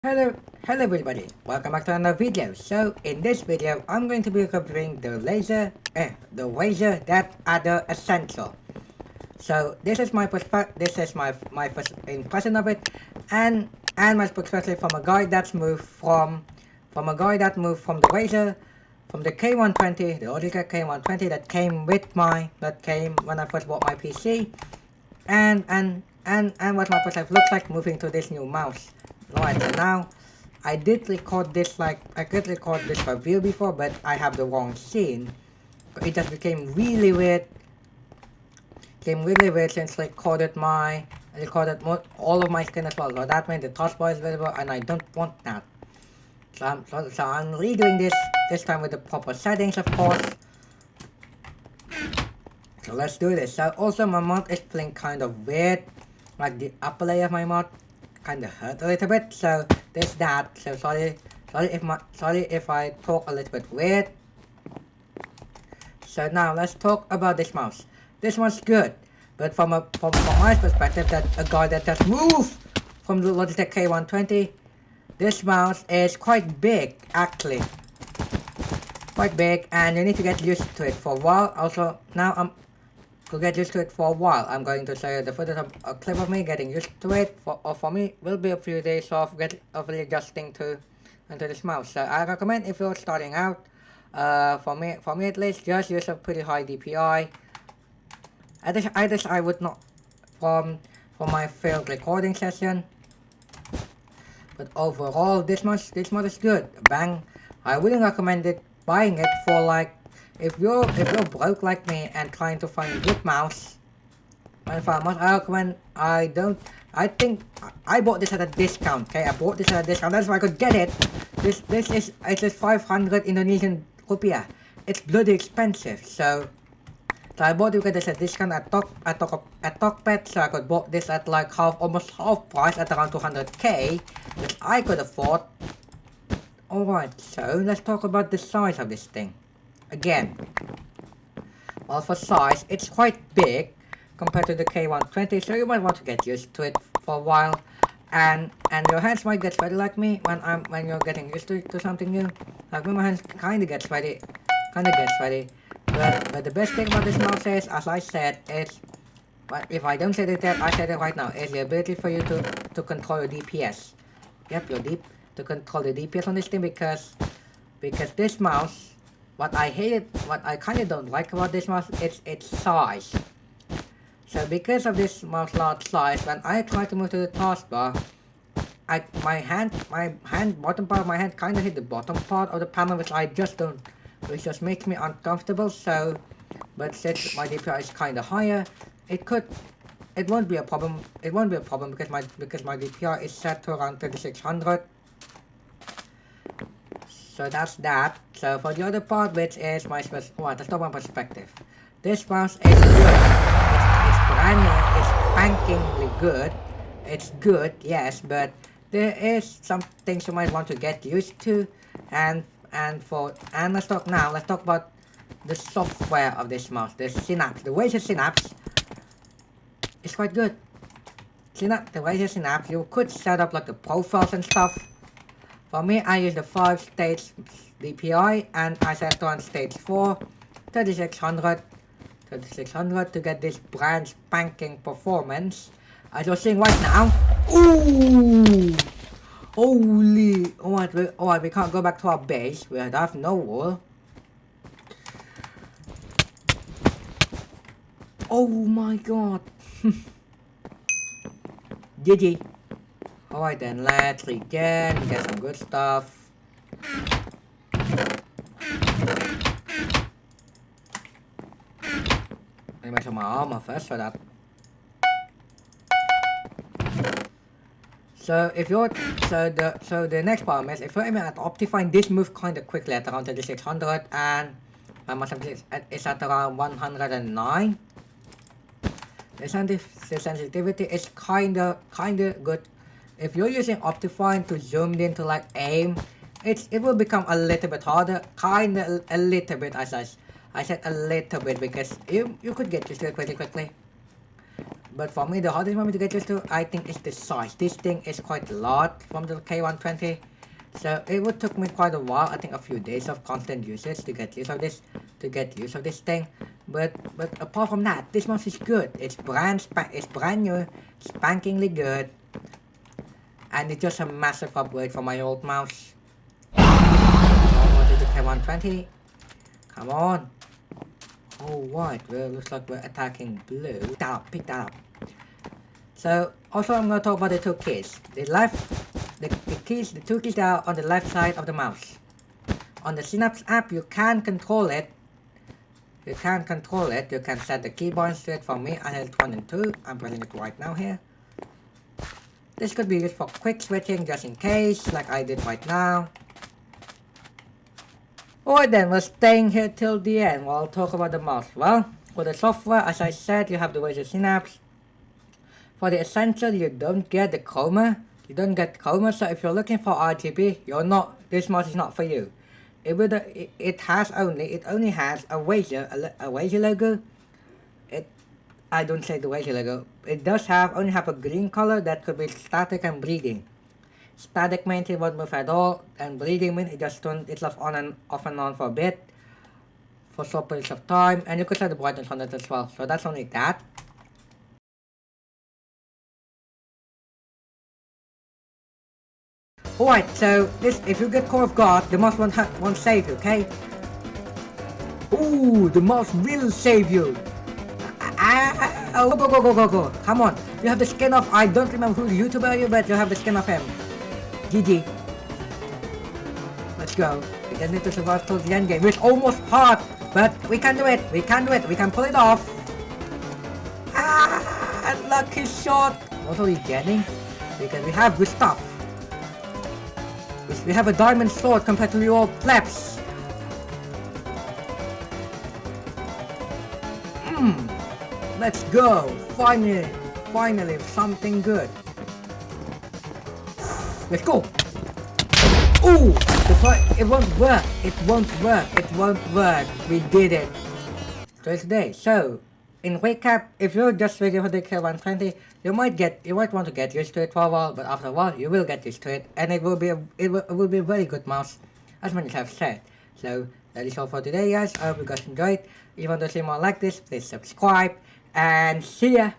Hello everybody, welcome back to another video. So in this video, I'm going to be covering the Razer DeathAdder Essential. So this is my first impression of it, and my perspective from a guy that's moved from the Razer, from the K120, the original K120 that came when I first bought my PC, and what my perspective looks like moving to this new mouse. Right, so now I did record this review before, but I have the wrong scene. It just became really weird. Since I recorded all of my screen as well. So that means the taskbar is visible, and I don't want that. So I'm redoing this time with the proper settings, of course. So let's do this. So also my mount is feeling kind of weird, like the upper layer of my mount kind of hurt a little bit. So there's that. So sorry if I talk a little bit weird. So now let's talk about this mouse. This one's good, but from my perspective, that a guy that just moved from the Logitech K120, this mouse is quite big actually. Quite big, and you need to get used to it for a while. Also, now to get used to it for a while, I'm going to show you the footage of a clip of me getting used to it. For me, will be a few days of adjusting to this mouse. So I recommend, if you're starting out, for me at least, just use a pretty high DPI. I would not from my failed recording session. But overall, this mod is good. Bang! I wouldn't recommend buying it for, like, if you're broke like me and trying to find a good mouse. I recommend. I think I bought this at a discount. Okay, I bought this at a discount. That's why I could get it. It's just 500 Indonesian rupiah. It's bloody expensive. So I bought it at a discount at Tokped. So I could bought this at like almost half price at around 200k, which I could afford. Alright, so let's talk about the size of this thing. Again, well, for size, it's quite big compared to the K120, so you might want to get used to it for a while, and your hands might get sweaty like me when you're getting used to something new. Like me, my hands kind of get sweaty, but the best thing about this mouse is, as I said, is, but if I don't say it yet, I said it right now, is the ability for you to control your DPS. Yep, to control the DPS on this thing, because this mouse, what I kind of don't like about this mouse, it's its size. So because of this mouse large size, when I try to move to the taskbar, bottom part of my hand kind of hit the bottom part of the panel, which just makes me uncomfortable. So, but since my DPI is kind of higher, it won't be a problem. It won't be a problem because my DPI is set to around 3600. So that's that. So for the other part, which is let's talk about perspective. This mouse is good. It's brand new. It's spankingly good. It's good, yes, but there is some things you might want to get used to. And let's talk about the software of this mouse. The Synapse, the Razer Synapse is quite good. The Razer Synapse, you could set up like the profiles and stuff. For me, I use the 5-stage DPI, and I set on stage 4, 3600 to get this brand spanking performance. As you're seeing right now. Ooh! Holy! Alright, we can't go back to our base. We have no wall. Oh my god! GG. Alright then, let's regen, get some good stuff. Let me make some armor first for that. So if you're the next problem is, if you're aiming at Optifine, this moves kinda quickly at around 3600, and my muscle is at around 109. The sensitivity is kinda good. If you're using Optifine to zoom in to like aim, it will become a little bit harder. Kinda a little bit, I said a little bit, because you could get used to it pretty quickly. But for me, the hardest one to get used to, I think, is the size. This thing is quite a lot from the K120. So it would took me quite a while, I think a few days of constant usage to get use of this, thing. But apart from that, this mouse is good. It's brand new, spankingly good, and it's just a massive upgrade from my old mouse. Over to the K120. Come on. Oh, white. Well, looks like we're attacking blue. Pick that up. So, also I'm gonna talk about the two keys. The two keys that are on the left side of the mouse. On the Synapse app, you can control it. You can set the keyboards to it. For me, I held 1 and 2. I'm pressing it right now here. This could be used for quick switching just in case, like I did right now. Alright then, we're staying here till the end while I'll talk about the mouse. Well, for the software, as I said, you have the Razer Synapse. For the Essential, you don't get the chroma. So if you're looking for RGB, this mouse is not for you. It only has a Razer logo. I don't say the Razer logo. It does only have a green color that could be static and bleeding. Static means it won't move at all, and bleeding means it just turns itself off and on for a bit, for short periods of time, and you could set the brightness on it as well. So that's only that. Alright, so if you get caught off guard, the mouse won't save you, okay? Ooh, the mouse will save you. Oh, go. Come on. You have the skin of, I don't remember who the YouTuber are you, but you have the skin of him. GG. Let's go. We just need to survive till the end game. It's almost hard, but we can do it. We can pull it off. Lucky shot. What are we getting? Because we have good stuff. We have a diamond sword compared to your plebs. Let's go. Finally, something good. Let's go. Ooh, it won't work. We did it. So today. So, in recap, if you're just waiting for the K120, you might want to get used to it for a while, but after a while, you will get used to it, and it will be a very good mouse, as many have said. So, that is all for today, guys. I hope you guys enjoyed. If you want to see more like this, please subscribe, and see ya.